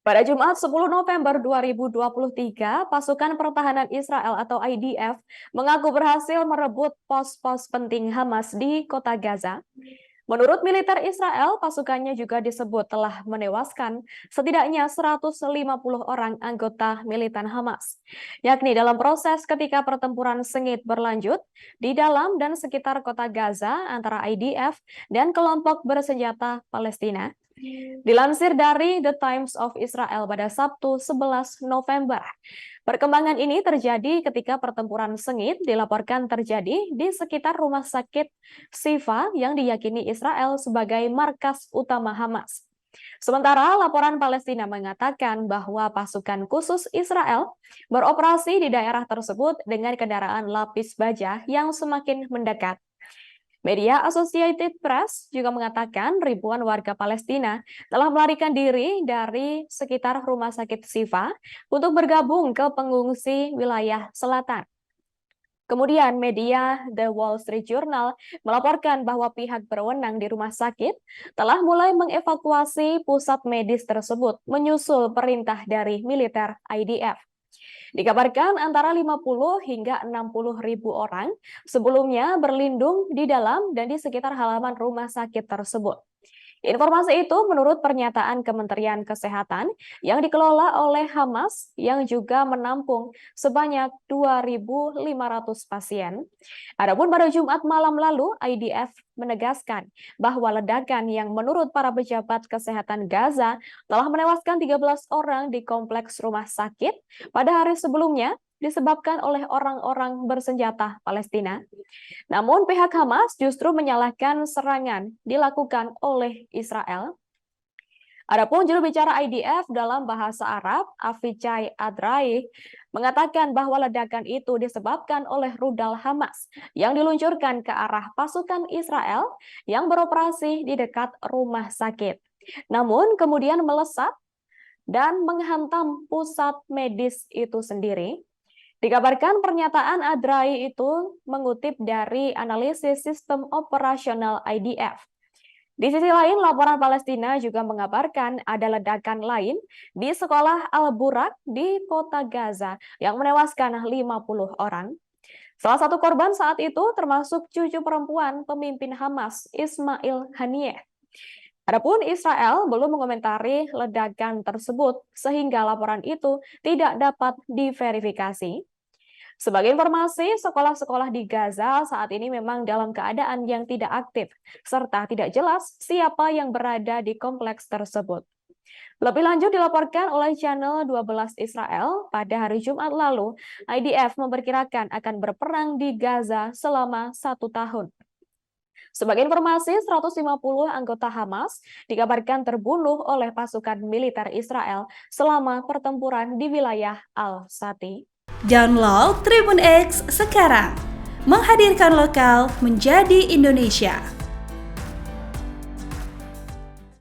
Pada Jumat 10 November 2023, pasukan pertahanan Israel atau IDF mengaku berhasil merebut pos-pos penting Hamas di kota Gaza. Menurut militer Israel, pasukannya juga disebut telah menewaskan setidaknya 150 orang anggota militan Hamas, yakni dalam proses ketika pertempuran sengit berlanjut di dalam dan sekitar kota Gaza antara IDF dan kelompok bersenjata Palestina. Dilansir dari The Times of Israel pada Sabtu 11 November, perkembangan ini terjadi ketika pertempuran sengit dilaporkan terjadi di sekitar rumah sakit Shifa yang diyakini Israel sebagai markas utama Hamas. Sementara laporan Palestina mengatakan bahwa pasukan khusus Israel beroperasi di daerah tersebut dengan kendaraan lapis baja yang semakin mendekat. Media Associated Press juga mengatakan ribuan warga Palestina telah melarikan diri dari sekitar rumah sakit Shifa untuk bergabung ke pengungsi wilayah selatan. Kemudian media The Wall Street Journal melaporkan bahwa pihak berwenang di rumah sakit telah mulai mengevakuasi pusat medis tersebut menyusul perintah dari militer IDF. Dikabarkan antara 50 hingga 60 ribu orang sebelumnya berlindung di dalam dan di sekitar halaman rumah sakit tersebut. Informasi itu menurut pernyataan Kementerian Kesehatan yang dikelola oleh Hamas yang juga menampung sebanyak 2.500 pasien. Adapun pada Jumat malam lalu, IDF menegaskan bahwa ledakan yang menurut para pejabat kesehatan Gaza telah menewaskan 13 orang di kompleks rumah sakit pada hari sebelumnya disebabkan oleh orang-orang bersenjata Palestina. Namun pihak Hamas justru menyalahkan serangan dilakukan oleh Israel. Adapun juru bicara IDF dalam bahasa Arab, Avichai Adrai, mengatakan bahwa ledakan itu disebabkan oleh rudal Hamas yang diluncurkan ke arah pasukan Israel yang beroperasi di dekat rumah sakit. Namun kemudian melesat dan menghantam pusat medis itu sendiri. Dikabarkan pernyataan Adrai itu mengutip dari analisis sistem operasional IDF. Di sisi lain, laporan Palestina juga mengabarkan ada ledakan lain di sekolah Al-Burak di kota Gaza yang menewaskan 50 orang. Salah satu korban saat itu termasuk cucu perempuan pemimpin Hamas, Ismail Haniyeh. Adapun Israel belum mengomentari ledakan tersebut sehingga laporan itu tidak dapat diverifikasi. Sebagai informasi, sekolah-sekolah di Gaza saat ini memang dalam keadaan yang tidak aktif, serta tidak jelas siapa yang berada di kompleks tersebut. Lebih lanjut dilaporkan oleh channel 12 Israel, pada hari Jumat lalu, IDF memperkirakan akan berperang di Gaza selama 1 tahun. Sebagai informasi, 150 anggota Hamas dikabarkan terbunuh oleh pasukan militer Israel selama pertempuran di wilayah Al-Sati. Download Tribun X sekarang, menghadirkan lokal menjadi Indonesia.